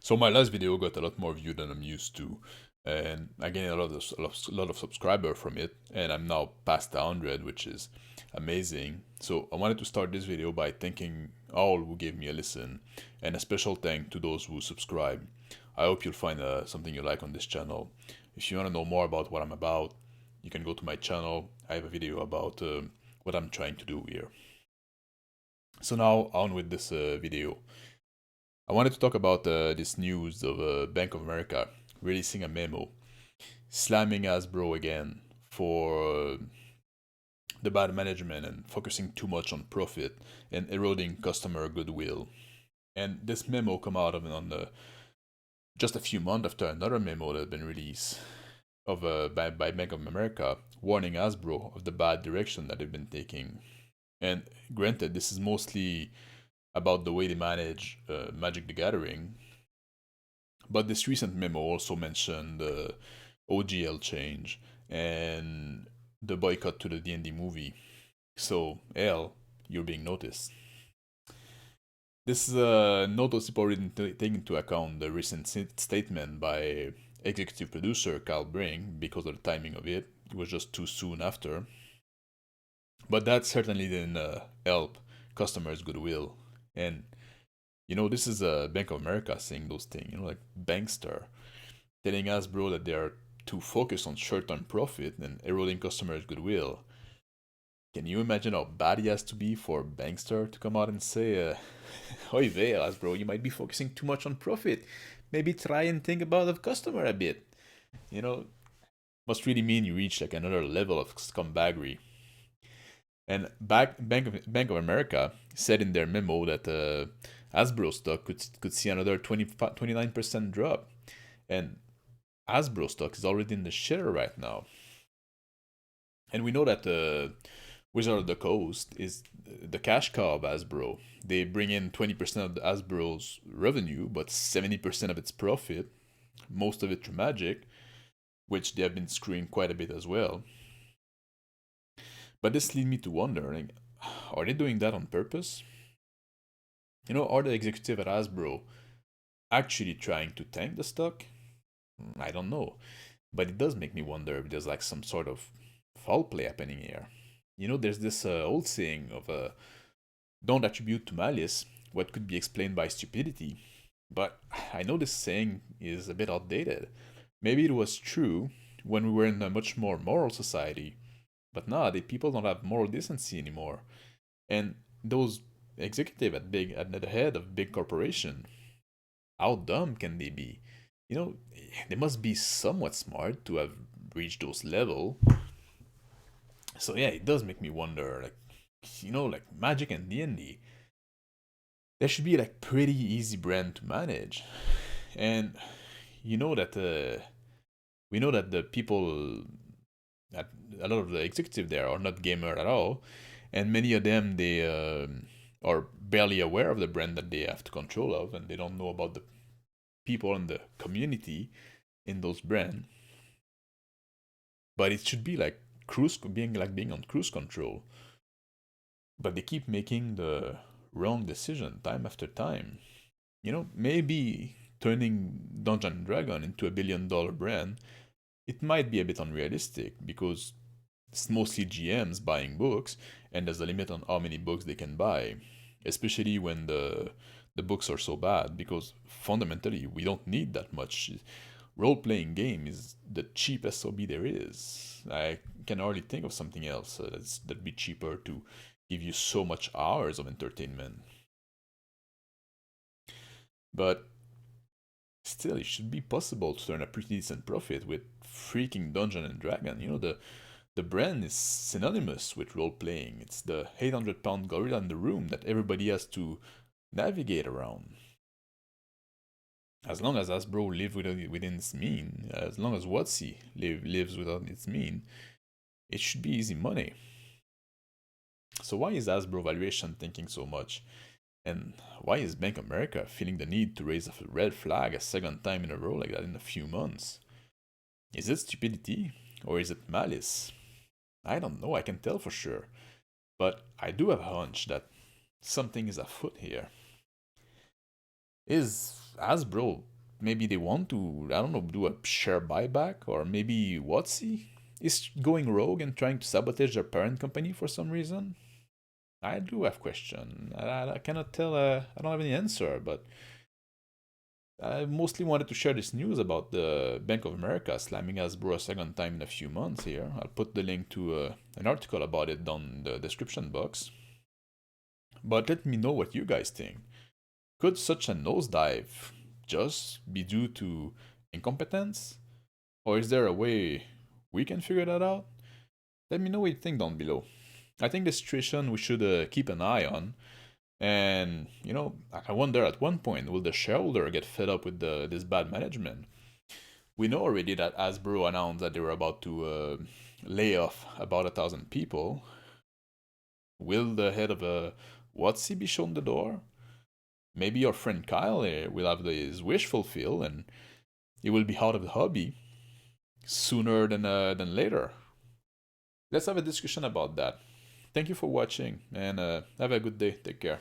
So my last video got a lot more view than I'm used to, and I gained a lot of subscriber from it, and I'm now past 100, which is amazing. So I wanted to start this video by thanking all who gave me a listen, and a special thank to those who subscribe. I hope you'll find something you like on this channel. If you want to know more about what I'm about, you can go to my channel. I have a video about what I'm trying to do here. So now on with this video. I wanted to talk about this news of Bank of America releasing a memo slamming Hasbro again for the bad management and focusing too much on profit and eroding customer goodwill. And this memo come out of on the just a few months after another memo that had been released of by Bank of America warning Hasbro of the bad direction that they've been taking. And granted, this is mostly about the way they manage Magic the Gathering, but this recent memo also mentioned the OGL change and the boycott to the D&D movie. So, L, you're being noticed. This notice already taking into account the recent statement by executive producer Carl Brink because of the timing of it. It was just too soon after. But that certainly didn't help customers' goodwill. And this is Bank of America saying those things, like bankster, telling us, bro, that they are too focused on short-term profit and eroding customers' goodwill. Can you imagine how bad he has to be for bankster to come out and say, "Oi there, bro, you might be focusing too much on profit. Maybe try and think about the customer a bit." Must really mean you reach like another level of scumbaggery. And Bank of America said in their memo that Hasbro stock could see another 29% drop. And Hasbro stock is already in the shitter right now. And we know that Wizard of the Coast is the cash cow of Hasbro. They bring in 20% of the Hasbro's revenue, but 70% of its profit, most of it through Magic, which they have been screwing quite a bit as well. But this leads me to wondering, are they doing that on purpose? Are the executive at Hasbro actually trying to tank the stock? I don't know. But it does make me wonder if there's like some sort of foul play happening here. There's this old saying of don't attribute to malice what could be explained by stupidity. But I know this saying is a bit outdated. Maybe it was true when we were in a much more moral society, but now the people don't have moral decency anymore. And those executives at the head of big corporation, how dumb can they be? They must be somewhat smart to have reached those level. So yeah, it does make me wonder, like Magic and D&D, there should be like pretty easy brand to manage. And you know that we know that the people at a lot of the executive there are not gamer at all, and many of them they are barely aware of the brand that they have to control of, and they don't know about the people in the community in those brands. But it should be like being on cruise control. But they keep making the wrong decision time after time. Maybe turning Dungeon and Dragon into $1 billion brand, it might be a bit unrealistic because it's mostly GMs buying books, and there's a limit on how many books they can buy, especially when the books are so bad, because fundamentally we don't need that much. Role-playing game is the cheapest SOB there is. I can hardly think of something else that'd be cheaper to give you so much hours of entertainment. But still, it should be possible to turn a pretty decent profit with freaking Dungeon and Dragon. The brand is synonymous with role playing. It's the 800-pound gorilla in the room that everybody has to navigate around. As long as Hasbro lives within its mean, as long as WotC lives within its mean, it should be easy money. So why is Hasbro valuation thinking so much? And why is Bank of America feeling the need to raise a red flag a second time in a row like that in a few months? Is it stupidity or is it malice? I don't know, I can tell for sure. But I do have a hunch that something is afoot here. Is Hasbro maybe they want to, I don't know, do a share buyback, or maybe WotC is going rogue and trying to sabotage their parent company for some reason. I do have question. I cannot tell. I don't have any answer, but I mostly wanted to share this news about the Bank of America slamming Hasbro a second time in a few months here. I'll put the link to an article about it down in the description box. But let me know what you guys think. Could such a nosedive just be due to incompetence? Or is there a way we can figure that out? Let me know what you think down below. I think the situation we should keep an eye on. And, you know, I wonder at one point, will the shareholder get fed up with this bad management? We know already that Hasbro announced that they were about to lay off about 1,000 people. Will the head of a WotC be shown the door? Maybe your friend Kyle will have his wish fulfilled and he will be out of the hobby sooner than later. Let's have a discussion about that. Thank you for watching and have a good day. Take care.